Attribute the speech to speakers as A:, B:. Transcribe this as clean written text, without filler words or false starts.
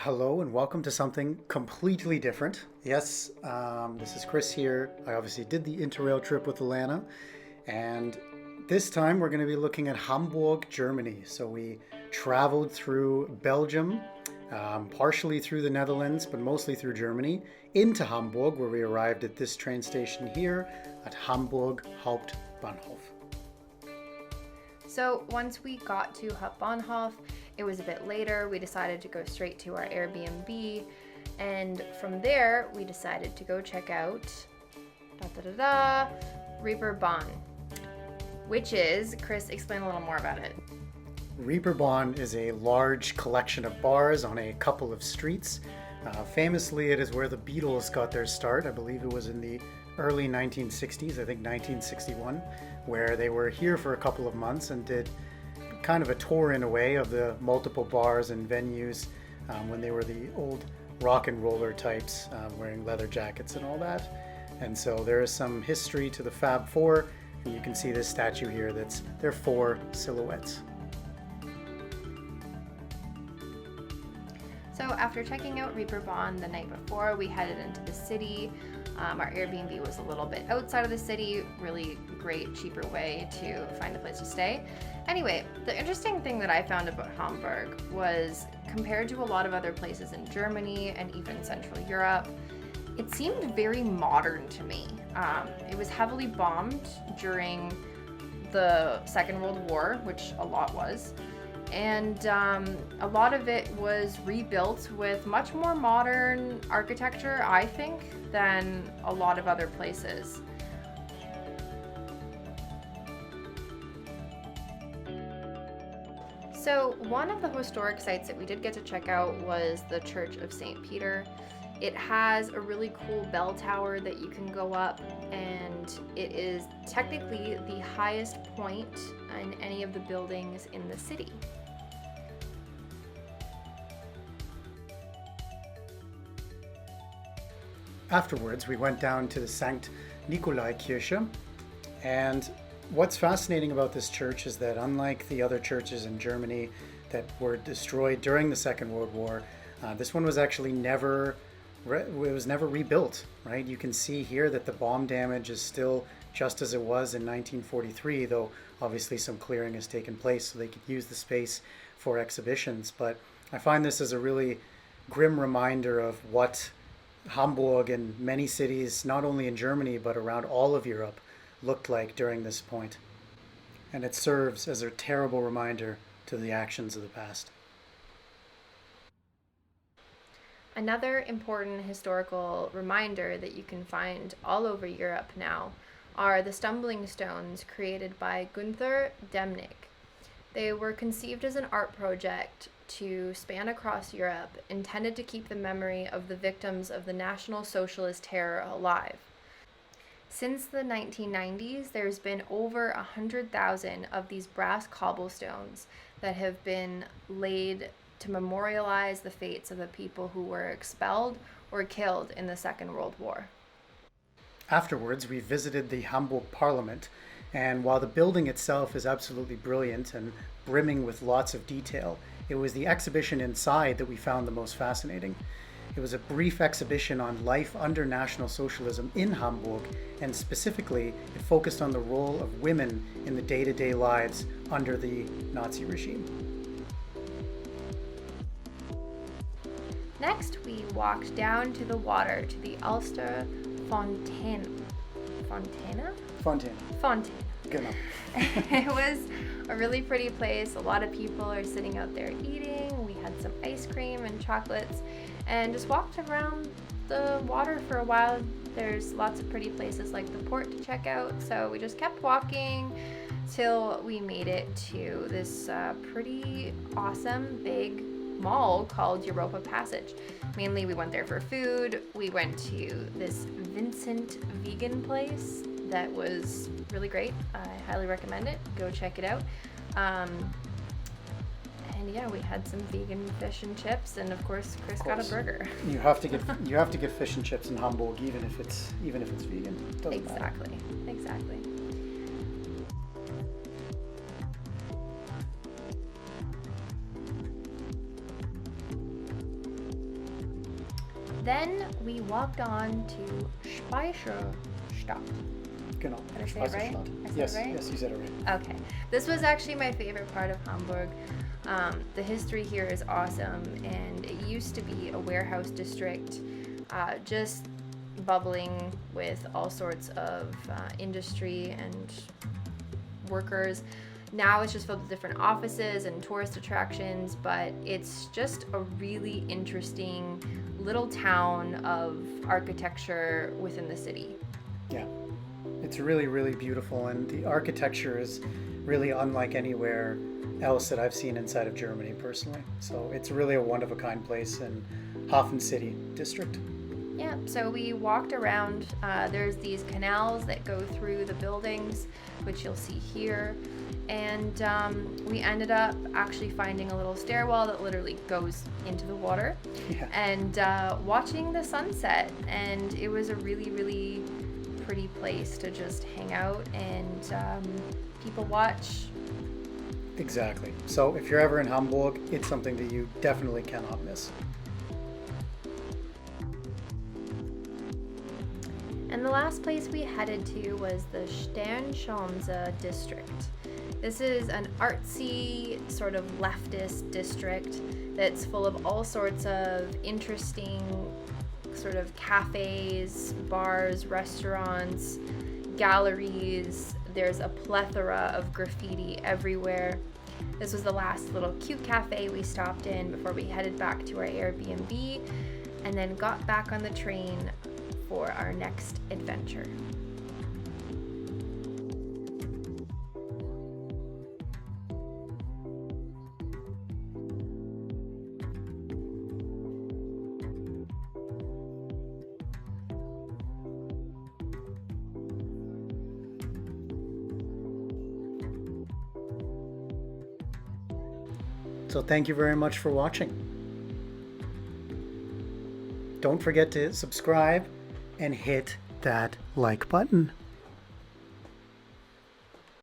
A: Hello and welcome to something completely different. Yes, this is Chris here. I obviously did the Interrail trip with Alana, and this time we're going to be looking at Hamburg, Germany. So we traveled through Belgium, partially through the Netherlands, but mostly through Germany, into Hamburg, where we arrived at this train station here at Hamburg Hauptbahnhof.
B: So once we got to Hauptbahnhof, it was a bit later. We decided to go straight to our Airbnb, and from there we decided to go check out Reeperbahn, which is, Chris, explain a little more about it.
A: Reeperbahn is a large collection of bars on a couple of streets. Famously, it is where the Beatles got their start. I believe it was in the early 1960s, I think 1961, where they were here for a couple of months and did kind of a tour in a way of the multiple bars and venues when they were the old rock and roller types wearing leather jackets and all that. And so there is some history to the Fab Four, and you can see this statue here that's their four silhouettes.
B: So after checking out Reeperbahn the night before, we headed into the city. Our Airbnb was a little bit outside of the city, really great, cheaper way to find a place to stay. Anyway, the interesting thing that I found about Hamburg was, compared to a lot of other places in Germany and even Central Europe, it seemed very modern to me. It was heavily bombed during the Second World War, which a lot was. And a lot of it was rebuilt with much more modern architecture, I think, than a lot of other places. So one of the historic sites that we did get to check out was the Church of St. Peter. It has a really cool bell tower that you can go up, and it is technically the highest point in any of the buildings in the city.
A: Afterwards, we went down to the St. Nikolai Kirche, and what's fascinating about this church is that unlike the other churches in Germany that were destroyed during the Second World War, this one was actually never rebuilt, right? You can see here that the bomb damage is still just as it was in 1943, though obviously some clearing has taken place so they could use the space for exhibitions. But I find this as a really grim reminder of what Hamburg and many cities, not only in Germany, but around all of Europe, looked like during this point. And it serves as a terrible reminder to the actions of the past.
B: Another important historical reminder that you can find all over Europe now are the stumbling stones created by Günther Demnig. They were conceived as an art project to span across Europe, intended to keep the memory of the victims of the National Socialist terror alive. Since the 1990s, there's been over 100,000 of these brass cobblestones that have been laid to memorialize the fates of the people who were expelled or killed in the Second World War.
A: Afterwards, we visited the Hamburg Parliament, and while the building itself is absolutely brilliant and brimming with lots of detail, it was the exhibition inside that we found the most fascinating. It was a brief exhibition on life under National Socialism in Hamburg, and specifically, it focused on the role of women in the day-to-day lives under the Nazi regime.
B: Next, we walked down to the water to the Ulster Fontaine. Fontana?
A: Fontaine.
B: Fontaine.
A: Good enough.
B: It was a really pretty place. A lot of people are sitting out there eating. We had some ice cream and chocolates and just walked around the water for a while. There's lots of pretty places like the port to check out, so we just kept walking till we made it to this pretty awesome big mall called Europa Passage. Mainly we went there for food. We went to this Vincent vegan place that was really great. I highly recommend it. Go check it out. And yeah, we had some vegan fish and chips, and of course Chris got a burger.
A: You have to get fish and chips in Hamburg, even if it's vegan. Doesn't matter.
B: Exactly. Then we walked on to Speicherstadt.
A: Genau.
B: Did I say it right? I said
A: Yes,
B: it right?
A: yes, you said it right.
B: Okay. This was actually my favorite part of Hamburg. The history here is awesome, and it used to be a warehouse district, just bubbling with all sorts of industry and workers. Now it's just filled with different offices and tourist attractions, but it's just a really interesting little town of architecture within the city.
A: Yeah. It's really, really beautiful, and the architecture is really unlike anywhere else that I've seen inside of Germany personally. So it's really a one-of-a-kind place in Hafen City district.
B: Yeah, so we walked around. There's these canals that go through the buildings, which you'll see here. And we ended up actually finding a little stairwell that literally goes into the water,
A: Yeah.
B: and watching the sunset. And it was a really, really pretty place to just hang out and people watch.
A: Exactly. So if you're ever in Hamburg, it's something that you definitely cannot miss.
B: And the last place we headed to was the Sternschanze district. This is an artsy, sort of leftist district that's full of all sorts of interesting sort of cafes, bars, restaurants, galleries. There's a plethora of graffiti everywhere. This was the last little cute cafe we stopped in before we headed back to our Airbnb and then got back on the train for our next adventure.
A: So thank you very much for watching. Don't forget to subscribe and hit that like button.